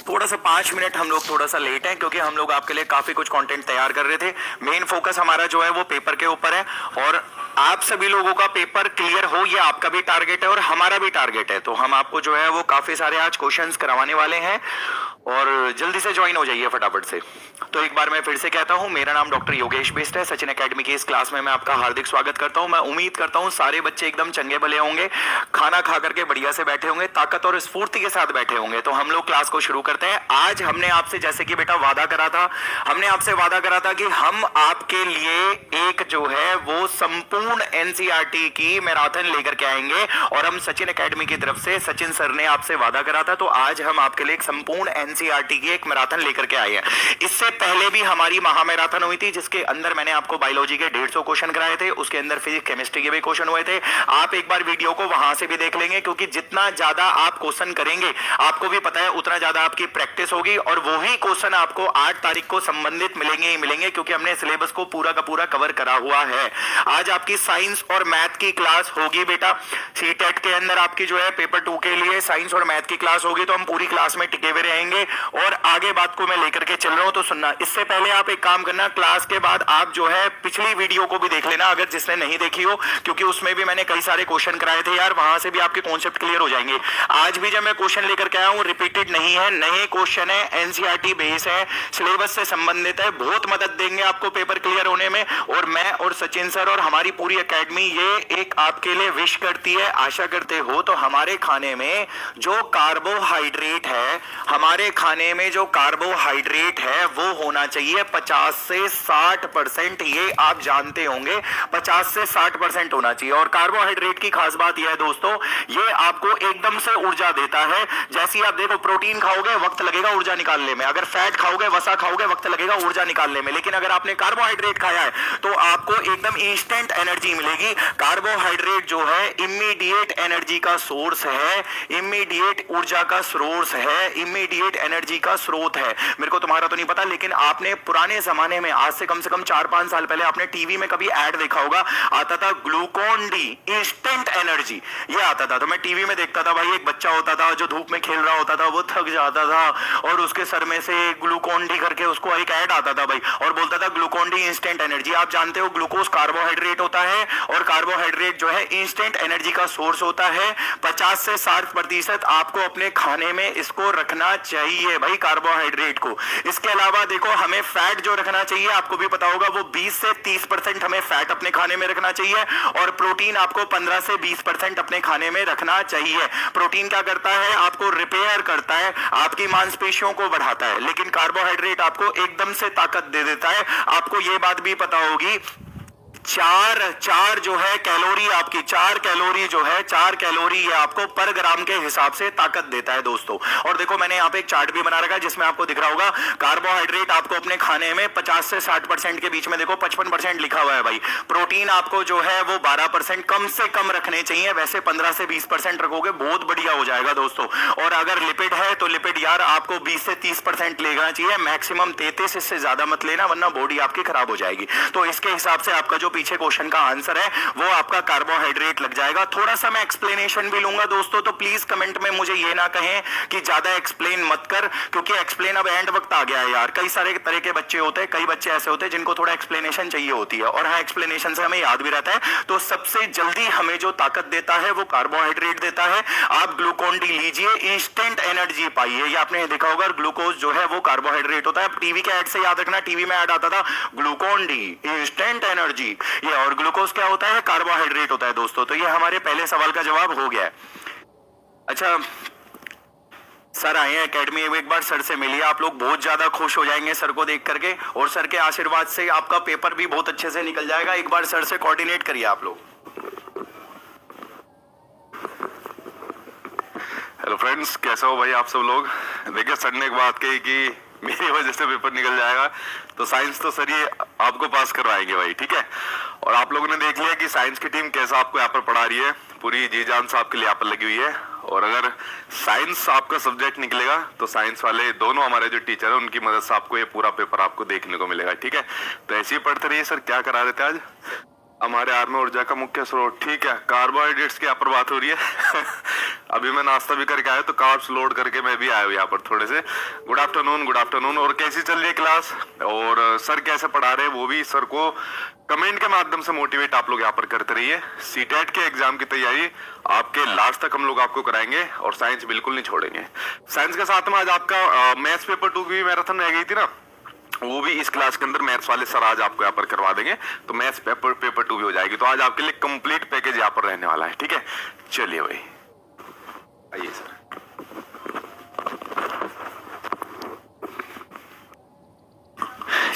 थोड़ा सा 5 मिनट हम लोग थोड़ा सा लेट हैं क्योंकि हम लोग आपके लिए काफी कुछ कंटेंट तैयार कर रहे थे। मेन फोकस हमारा जो है वो पेपर के ऊपर है और आप सभी लोगों का पेपर क्लियर हो ये आपका भी टारगेट है और हमारा भी टारगेट है। तो हम आपको जो है वो काफी सारे आज क्वेश्चंस करवाने वाले हैं और जल्दी से ज्वाइन हो जाइए फटाफट से। तो एक बार मैं फिर से कहता हूं, मेरा नाम डॉक्टर योगेश बिष्ट है। सचिन एकेडमी की इस क्लास में मैं आपका हार्दिक स्वागत करता हूं। मैं उम्मीद करता हूं सारे बच्चे एकदम चंगे भले होंगे, खाना खा करके बढ़िया से बैठे होंगे, ताकत और स्फूर्ति के साथ बैठे होंगे। तो हम लोग क्लास को शुरू करते हैं। आज हमने आपसे जैसे कि बेटा वादा करा था, हमने आपसे वादा करा था कि हम आपके लिए एक जो है वो संपूर्ण एनसीईआरटी की मैराथन लेकर के आएंगे और हम सचिन एकेडमी की तरफ से, सचिन सर ने आपसे वादा करा था, तो आज हम आपके लिए एक संपूर्ण एनसीईआरटी की एक मैराथन लेकर के आए हैं। इससे पहले भी हमारी महामैराथन हुई थी जिसके अंदर मैंने आपको बायोलॉजी के 150 क्वेश्चन कराए थे, उसके अंदर फिजिक्स केमिस्ट्री के भी क्वेश्चन हुए थे। आप एक बार वीडियो को वहां से भी देख लेंगे क्योंकि जितना ज्यादा आप क्वेश्चन करेंगे आपको भी पता है उतना ज्यादा आपकी प्रैक्टिस होगी और वही क्वेश्चन आपको 8 तारीख को संबंधित मिलेंगे ही मिलेंगे क्योंकि हमने सिलेबस को पूरा का पूरा कवर करा हुआ है। आज आपकी साइंस और मैथ की क्लास होगी बेटा। सीटेट के अंदर आपकी जो है पेपर 2 के लिए साइंस और मैथ की क्लास होगी, तो हम पूरी क्लास में टिके हुए रहेंगे और आगे बात को मैं लेकर के चल रहा हूं। तो सुनना, इससे पहले आप एक काम करना, क्लास के बाद आप जो है पिछली वीडियो को भी देख लेना अगर जिसने नहीं देखी हो, क्योंकि उसमें भी मैंने कई सारे क्वेश्चन कराए थे यार, वहां से भी आपके कॉन्सेप्ट क्लियर हो जाएंगे। आज भी जब मैं क्वेश्चन लेकर के आया हूं रिपीटेड नहीं है, नए क्वेश्चन है, एनसीईआरटी बेस है, सिलेबस से संबंधित है, बहुत मदद देंगे आपको पेपर क्लियर होने में। और मैं और सचिन सर और हमारी पूरी एकेडमी ये एक आपके लिए विश करती है, आशा करते हो तो हमारे खाने में जो कार्बोहाइड्रेट है, हमारे खाने में जो कार्बोहाइड्रेट है वो होना चाहिए 50 से 60%। ये आप जानते होंगे 50 से 60% होना चाहिए। और कार्बोहाइड्रेट की खास बात यह है दोस्तों, ये आपको एकदम से ऊर्जा देता है। जैसे आप देखो प्रोटीन खाओगे वक्त लगेगा ऊर्जा निकालने में, अगर फैट खाओगे, वसा खाओगे, वक्त लगेगा ऊर्जा निकालने में, लेकिन अगर आपने कार्बोहाइड्रेट खाया है तो आपको एकदम इंस्टेंट एनर्जी मिलेगी। कार्बोहाइड्रेट जो है इमीडिएट एनर्जी का सोर्स है, इमीडिएट ऊर्जा का सोर्स है, इमीडिएट एनर्जी का स्रोत है। मेरे को तुम्हारा तो नहीं पता, लेकिन आपने पुराने जमाने में आज से कम 4-5 साल पहले आपने टीवी में कभी ऐड देखा होगा, आता था ग्लूकोन डी इंस्टेंट एनर्जी, ये आता था। तो मैं टीवी में देखता था भाई, एक बच्चा होता था जो धूप में खेल रहा होता था, वो थक जाता था और उसके सर में से ग्लूकोन डी करके उसको एक ऐड आता था भाई, और बोलता था ग्लूकोन डी इंस्टेंट एनर्जी। आप जानते हो ग्लूकोज कार्बोहाइड्रेट होता है और कार्बोहाइड्रेट जो है इंस्टेंट एनर्जी का सोर्स होता है। 50 से 60% आपको अपने खाने में इसको रखना चाहिए भाई, कार्बोहाइड्रेट को। इसके अलावा देखो हमें फैट जो रखना चाहिए, आपको भी पता होगा वो 20 से 30% हमें फैट अपने खाने में रखना चाहिए और प्रोटीन आपको 15 से 20% अपने खाने में रखना चाहिए। प्रोटीन क्या करता है, आपको रिपेयर करता है, आपकी मांसपेशियों को बढ़ाता है, लेकिन कार्बोहाइड्रेट आपको एकदम से ताकत दे देता है। आपको ये बात भी पता होगी, चार जो है कैलोरी, आपकी 4 कैलोरी जो है, 4 कैलोरी ये आपको पर ग्राम के हिसाब से ताकत देता है दोस्तों। और देखो मैंने यहाँ पे एक चार्ट भी बना रखा है जिसमें आपको दिख रहा होगा कार्बोहाइड्रेट आपको अपने खाने में 50 से 60% के बीच में, देखो 55% लिखा हुआ है भाई। प्रोटीन आपको जो है वो 12% कम से कम रखने चाहिए, वैसे 15 से 20% रखोगे बहुत बढ़िया हो जाएगा दोस्तों। और अगर लिपिड है तो लिपिड यार आपको 20 से 30% लेना चाहिए, मैक्सिमम 33, इससे ज्यादा मत लेना वरना बॉडी आपकी खराब हो जाएगी। तो इसके हिसाब से आपका जो पीछे क्वेश्चन का आंसर है वो आपका कार्बोहाइड्रेट लग जाएगा। थोड़ा सा मैं एक्सप्लेनेशन भी लूंगा दोस्तों, तो प्लीज कमेंट में मुझे ये ना कहें कि ज्यादा एक्सप्लेन मत कर, क्योंकि एक्सप्लेन अब एंड वक्त आ गया है यार। कई सारे तरह के बच्चे होते हैं, कई बच्चे ऐसे होते हैं जिनको थोड़ा एक्सप्लेनेशन चाहिए होती है और हाँ एक्सप्लेनेशन से हमें याद भी रहता है। तो सबसे जल्दी हमें जो ताकत देता है वो कार्बोहाइड्रेट देता है। आप ग्लूकोन डी लीजिए, इंस्टेंट एनर्जी पाइए। ये आपने देखा होगा ग्लूकोज जो है वो कार्बोहाइड्रेट होता है। टीवी के ऐड से याद रखना, टीवी में ऐड आता था ग्लूकोन डी इंस्टेंट एनर्जी, ये, और ग्लूकोज क्या होता है, कार्बोहाइड्रेट होता है दोस्तों। तो ये हमारे पहले सवाल का जवाब हो गया है। अच्छा सर आए हैं एकेडमी, एक बार सर से मिलिए, आप लोग बहुत ज्यादा खुश हो जाएंगे सर को देख करके और सर के आशीर्वाद से आपका पेपर भी बहुत अच्छे से निकल जाएगा। एक बार सर से कोऑर्डिनेट करिए आप लोग। हेलो फ्रेंड्स, कैसे हो भाई आप सब लोग। देखिए सर ने एक बात कही कि मेरी वजह से पेपर निकल जाएगा, तो साइंस तो सर ये आपको पास करवाएंगे भाई, ठीक है। और आप लोगों ने देख लिया कि साइंस की टीम कैसा आपको यहाँ पर पढ़ा रही है, पूरी जी जान से आपके लिए यहाँ पर लगी हुई है। और अगर साइंस आपका सब्जेक्ट निकलेगा तो साइंस वाले दोनों हमारे जो टीचर है उनकी मदद से आपको ये पूरा पेपर आपको देखने को मिलेगा, ठीक है। तो ऐसे ही पढ़ते रहिए। सर क्या करा रहे थे आज, हमारे आहार में ऊर्जा का मुख्य स्रोत, ठीक है, कार्बोहाइड्रेट्स की यहाँ पर बात हो रही है अभी मैं नाश्ता भी करके आया, तो कार्ब्स लोड करके मैं भी आया हूँ यहाँ पर थोड़े से। Good afternoon. और कैसी चल रही है क्लास, और सर कैसे पढ़ा रहे हैं, वो भी सर को कमेंट के माध्यम से मोटिवेट आप लोग यहाँ पर करते रहिए। सीटेट के एग्जाम की तैयारी आपके लास्ट तक हम लोग आपको कराएंगे, और साइंस बिल्कुल नहीं छोड़ेंगे। साइंस के साथ में आज आपका मैथ्स पेपर 2 की मैराथन रह गई थी ना, वो भी इस क्लास के अंदर मैथ्स वाले सर आज आपको यहाँ पर करवा देंगे, तो मैथ्स पेपर 2 भी हो जाएगी। तो आज आपके लिए कंप्लीट पैकेज यहाँ पर रहने वाला है, ठीक है। चलिए भाई, आइए सर।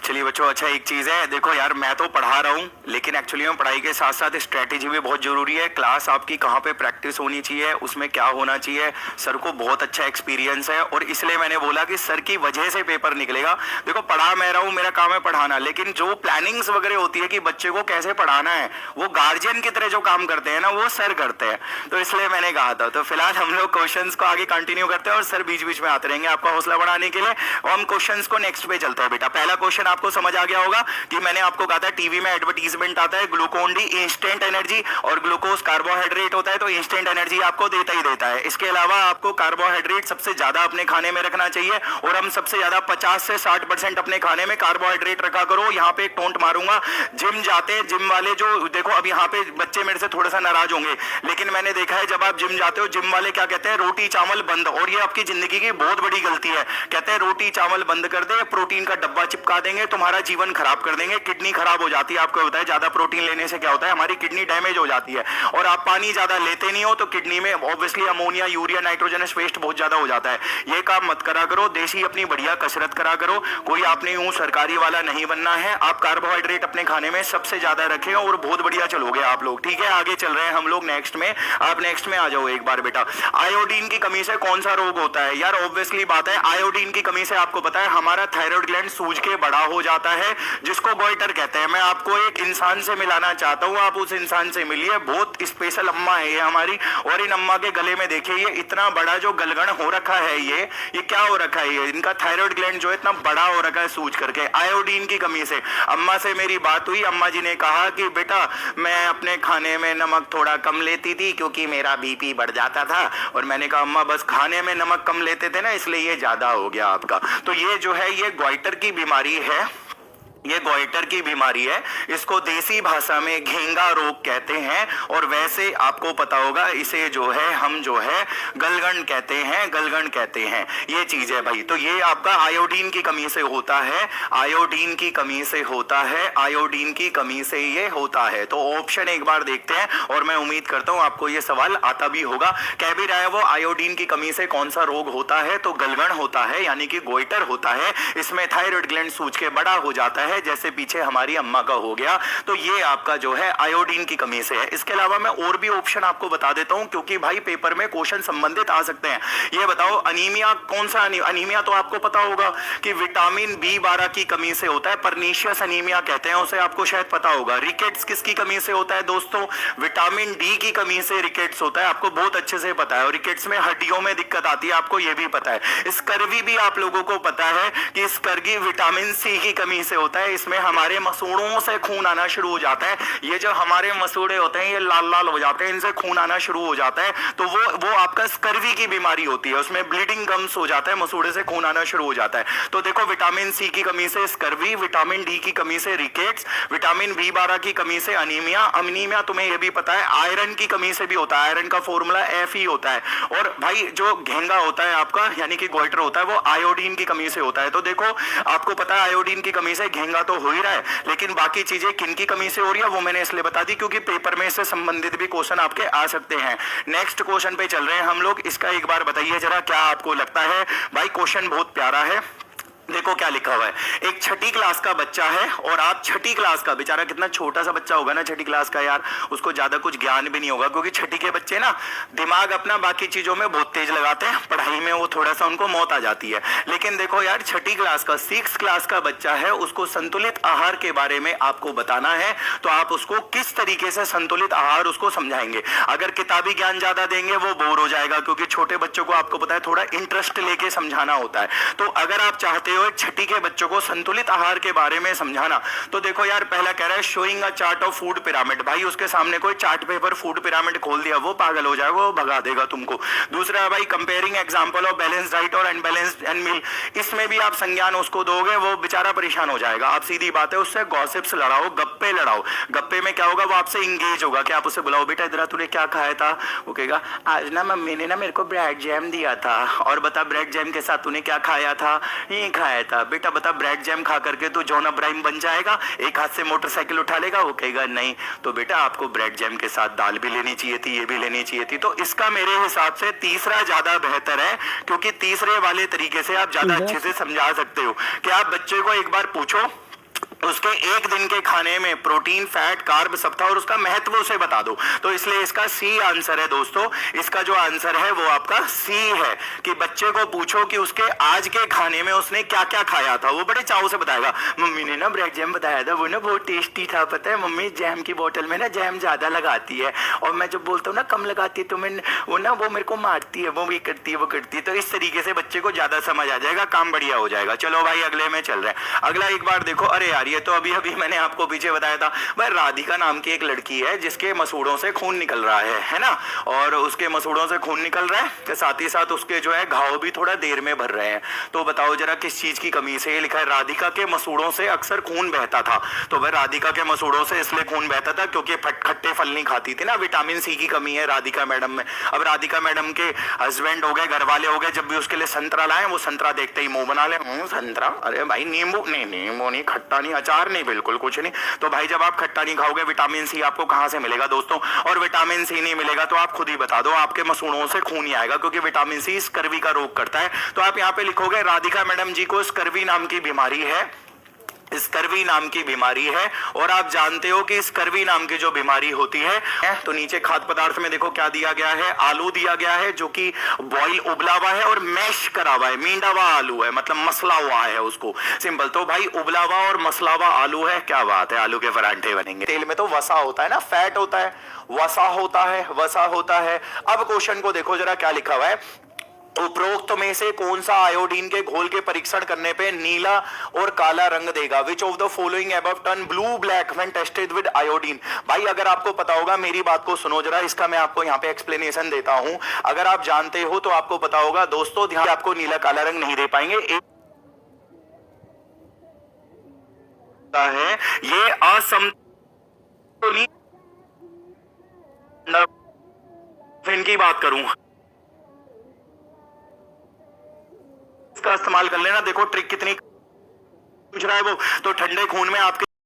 चलिए बच्चों, अच्छा एक चीज है, देखो यार मैं तो पढ़ा रहा हूँ, लेकिन एक्चुअली में पढ़ाई के साथ साथ स्ट्रेटेजी भी बहुत जरूरी है। क्लास आपकी कहाँ पे प्रैक्टिस होनी चाहिए, उसमें क्या होना चाहिए। सर को बहुत अच्छा एक्सपीरियंस है, और इसलिए मैंने बोला कि सर की वजह से पेपर निकलेगा। देखो पढ़ा मैं रहा हूँ, मेरा काम है पढ़ाना, लेकिन जो प्लानिंग्स वगैरह होती है कि बच्चे को कैसे पढ़ाना है, वो गार्जियन की तरह जो काम करते हैं ना, वो सर करते हैं। तो इसलिए मैंने कहा था। तो फिलहाल हम लोग क्वेश्चंस को आगे कंटिन्यू करते हैं, और सर बीच बीच में आते रहेंगे आपका हौसला बढ़ाने के लिए। और हम क्वेश्चंस को नेक्स्ट पे चलते हैं। बेटा पहला क्वेश्चन आपको समझ आ गया होगा कि मैंने आपको कहा था टीवी में एडवर्टीजमेंट आता है, ग्लूकोन डी इंस्टेंट एनर्जी, और ग्लूकोज कार्बोहाइड्रेट होता है, तो इंस्टेंट एनर्जी आपको देता ही देता है। इसके अलावा आपको कार्बोहाइड्रेट सबसे ज्यादा अपने खाने में रखना चाहिए, और हम सबसे ज्यादा 50 से 60% अपने खाने में कार्बोहाइड्रेट रखा करो। यहाँ पे एक टोंट मारूंगा, जिम जाते हैं, जिम वाले जो देखो, अब यहाँ पे बच्चे मेरे से थोड़ा सा नाराज होंगे, लेकिन मैंने देखा है जब आप जिम जाते हो, जिम वाले क्या कहते हैं, रोटी चावल बंद। और ये आपकी जिंदगी की बहुत बड़ी गलती है। कहते हैं रोटी चावल बंद कर दे, प्रोटीन का डब्बा चिपका देंगे, तुम्हारा जीवन खराब कर देंगे, किडनी खराब हो जाती है। आपको बताया ज्यादा प्रोटीन लेने से क्या होता है, हमारी किडनी डैमेज हो जाती है। और आप पानी ज्यादा लेते नहीं हो, तो किडनी में obviously ammonia, urea, nitrogenous waste बहुत ज्यादा हो जाता है। ये काम मत करा करो, देसी अपनी बढ़िया कसरत करा करो। कोई आपने यूं सरकारी वाला नहीं बनना है। आप कार्बोहाइड्रेट अपने खाने में सबसे ज्यादा रखें, और बहुत बढ़िया चलोगे आप लोग, ठीक है। आगे चल रहे हैं हम लोग नेक्स्ट में। आप नेक्स्ट में आ जाओ एक बार बेटा। आयोडीन की कमी से कौन सा रोग होता है? यार ऑब्वियसली बात है, आयोडीन की कमी से आपको पता है हमारा थायराइड ग्लैंड सूज के बड़ा हो जाता है, जिसको गोइटर कहते हैं। मैं आपको एक इंसान से मिलाना चाहता हूं, आप उस इंसान से मिलिए। बहुत स्पेशल अम्मा है ये हमारी, और इन अम्मा के गले में देखिए ये इतना बड़ा जो गलगण हो रखा है, ये क्या हो रखा है, ये इनका थायराइड ग्लैंड जो है इतना बड़ा हो रखा है सूज करके, आयोडीन की कमी से। अम्मा से मेरी बात हुई, अम्मा जी ने कहा कि बेटा मैं अपने खाने में नमक थोड़ा कम लेती थी, क्योंकि मेरा बीपी बढ़ जाता था। और मैंने कहा अम्मा बस खाने में नमक कम लेते थे ना, इसलिए ये ज्यादा हो गया आपका। तो ये जो है ये गोइटर की बीमारी है, ये गोइटर की बीमारी है। इसको देसी भाषा में घेंगा रोग कहते हैं, और वैसे आपको पता होगा इसे जो है हम जो है गलगंड कहते हैं, गलगंड कहते हैं। ये चीज है भाई। तो ये आपका आयोडीन की कमी से होता है, आयोडीन की कमी से होता है, आयोडीन की कमी से ये होता है। तो ऑप्शन एक बार देखते हैं, और मैं उम्मीद करता हूं आपको ये सवाल आता भी होगा। कह भी रहा है वो आयोडीन की कमी से कौन सा रोग होता है, तो गलगंड होता है, यानी कि गोइटर होता है। इसमें थायराइड ग्लैंड सूज के बड़ा हो जाता है, जैसे पीछे हमारी अम्मा का हो गया। तो ये आपका जो है आयोडीन की कमी से है। इसके अलावा मैं और भी ऑप्शन आपको बता देता हूं, क्योंकि भाई पेपर में क्वेश्चन संबंधित आ सकते हैं। ये बताओ अनीमिया कौन सा, अनीमिया तो आपको पता होगा कि विटामिन B12 की कमी से होता है, परनीशियस अनीमिया कहते हैं उसे, आपको शायद पता होगा। रिकेट्स किसकी कमी से होता है दोस्तों? विटामिन D की कमी से रिकेट्स होता है, आपको बहुत अच्छे से पता है। और रिकेट्स में हड्डियों में दिक्कत आती है, आपको ये भी पता है। स्कर्वी भी आप लोगों को पता है कि स्कर्वी विटामिन C की कमी से होता है। इसमें हमारे मसूड़ों से खून आना शुरू हो जाता है। ये जो हमारे मसूड़े होते हैं ये लाल लाल हो जाते हैं, इनसे खून आना शुरू हो जाता है, तो वो आपका स्कर्वी की बीमारी होती है। उसमें ब्लीडिंग गम्स हो जाता है, मसूड़े से खून आना शुरू हो जाता है। तो देखो विटामिन C की कमी से स्कर्वी, विटामिन D की कमी से रिकेट्स, विटामिन B12 की कमी से अनीमिया। अनीमिया तुम्हें यह भी पता है आयरन की कमी से भी होता है, आयरन का फॉर्मूला Fe होता है। और भाई जो घेंगा होता है आपका, यानी कि गोइटर होता है, वो आयोडीन की कमी से होता है। तो देखो आपको पता है आयोडीन की कमी से घेंगा तो हो ही रहा है, लेकिन बाकी चीजें किन की कमी से हो रही है वो मैंने इसलिए बता दी क्योंकि पेपर में इससे संबंधित भी क्वेश्चन आपके आ सकते हैं। नेक्स्ट क्वेश्चन पे चल रहे हैं हम लोग। इसका एक बार बताइए जरा क्या आपको लगता है। भाई क्वेश्चन बहुत प्यारा है, देखो क्या लिखा हुआ है। एक छठी क्लास का बच्चा है और आप छठी क्लास का, बेचारा कितना छोटा सा बच्चा होगा ना छठी क्लास का यार, उसको ज्यादा कुछ ज्ञान भी नहीं होगा क्योंकि छठी के बच्चे ना दिमाग अपना बाकी चीजों में बहुत तेज लगाते हैं, पढ़ाई में वो थोड़ा सा उनको मौत आ जाती है। लेकिन देखो यार छठी क्लास का 6th क्लास का बच्चा है, उसको संतुलित आहार के बारे में आपको बताना है, तो आप उसको किस तरीके से संतुलित आहार उसको समझाएंगे। अगर किताबी ज्ञान ज्यादा देंगे वो बोर हो जाएगा क्योंकि छोटे बच्चों को आपको पता है थोड़ा इंटरेस्ट लेके समझाना होता है। तो अगर आप चाहते हो छठी के बच्चों को संतुलित आहार के बारे में समझाना। तो देखो यार, पहला कह रहा है showing a chart of food pyramid. भाई उसके सामने कोई चार्ट पेपर फूड पिरामिड खोल दिया, वो पागल हो जाएगा, वो भगा देगा तुमको। दूसरा है भाई comparing example of balance diet और अनबैलेंस्ड एंड मील। इसमें भी आप संज्ञान उसको दोगे, वो बेचारा परेशान हो जाएगा। आप सीधी बात है उससे गॉसिप्स लड़ाओ, गप्पे लड़ाओ। गप्पे में क्या होगा, वो आपसे इंगेज होगा कि आप उसे बुलाओ, बेटा इधर तूने क्या खाया था। वो कहेगा आज ना मम्मी ने ना मेरे को ब्रेड जैम दिया था। और बता ब्रेड जैम के साथ तूने क्या खाया था। ये खाया था। बेटा बता ब्रेड जैम खा करके तू जॉन अब्राहिम बन जाएगा, एक हाथ से मोटरसाइकिल उठा लेगा। वो कहेगा नहीं। तो बेटा आपको ब्रेड जैम के साथ दाल भी लेनी चाहिए थी, ये भी लेनी चाहिए थी। तो इसका मेरे हिसाब से तीसरा ज्यादा बेहतर है, क्योंकि तीसरे वाले तरीके से आप ज्यादा अच्छे से समझा सकते हो कि आप बच्चे को एक बार पूछो, उसके एक दिन के खाने में प्रोटीन, फैट, कार्ब सब था और उसका महत्व उसे बता दो। तो इसलिए इसका सी आंसर है दोस्तों। इसका जो आंसर है वो आपका सी है कि बच्चे को पूछो कि उसके आज के खाने में उसने क्या क्या खाया था। वो बड़े चाव से बताएगा, मम्मी ने ना ब्रेड जैम बताया था, वो ना बहुत टेस्टी था। पता है मम्मी जैम की बोतल में ना जैम ज्यादा लगाती है, और मैं जब बोलता हूँ ना कम लगाती है तो मैं वो ना वो मेरे को मारती है, वो भी करती है, वो करती है। तो इस तरीके से बच्चे को ज्यादा समझ आ जाएगा, काम बढ़िया हो जाएगा। चलो भाई अगले में चल रहे हैं। अगला एक बार देखो, अरे यार ये तो अभी अभी मैंने आपको पीछे बताया था भाई, राधिका नाम की एक लड़की है जिसके मसूड़ों से खून निकल रहा है ना। और उसके मसूड़ों से खून निकल रहा है के साथ ही साथ उसके जो है घाव भी थोड़ा देर में भर रहे हैं। तो बताओ जरा किस चीज की कमी से। ये लिखा है राधिका के मसूड़ों से अक्सर खून बहता था। तो भाई राधिका के मसूड़ों से इसलिए खून बहता था क्योंकि खट्टे फल नहीं खाती थी ना, विटामिन सी की कमी है राधिका मैडम में। अब राधिका मैडम के हस्बैंड हो गए, घर वाले हो गए, जब भी उसके लिए संतरा लाए वो संतरा देखते ही मुंह बना ले, संतरा, अरे भाई नींबू नहीं, नींबू नहीं, खट्टा नहीं, अचार नहीं, बिल्कुल कुछ नहीं। तो भाई जब आप खट्टा नहीं खाओगे विटामिन सी आपको कहां से मिलेगा दोस्तों। और विटामिन सी नहीं मिलेगा तो आप खुद ही बता दो, आपके मसूड़ों से खून ही आएगा, क्योंकि विटामिन सी स्कर्वी का रोग करता है। तो आप यहाँ पे लिखोगे राधिका मैडम जी को स्कर्वी नाम की बीमारी है, स्कर्वी नाम की बीमारी है। और आप जानते हो कि स्कर्वी नाम की जो बीमारी होती है, तो नीचे खाद्य पदार्थ में देखो क्या दिया गया है, आलू दिया गया है जो कि बॉईल उबला हुआ है और मैश करा हुआ है, मींडा हुआ आलू है, मतलब मसला हुआ है उसको, सिंपल। तो भाई उबला हुआ और मसला हुआ आलू है, क्या बात है, आलू के परांठे बनेंगे। तेल में तो वसा होता है ना, फैट होता है, वसा होता है, वसा होता है। अब क्वेश्चन को देखो जरा क्या लिखा हुआ है, उपरोक्त में से कौन सा आयोडीन के घोल के परीक्षण करने पे नीला और काला रंग देगा। Which of the following above turn blue black when tested with iodine. भाई अगर आपको पता होगा, मेरी बात को सुनो जरा, इसका मैं आपको यहाँ पे एक्सप्लेनेशन देता हूं। अगर आप जानते हो तो आपको पता होगा दोस्तों, ध्यान, आपको नीला काला रंग नहीं दे पाएंगे। है ये असमतुलित की बात करूं, इसका इस्तेमाल कर लेना। देखो ट्रिक कितनी पूछ रहा है वो। तो ठंडे खून में आपके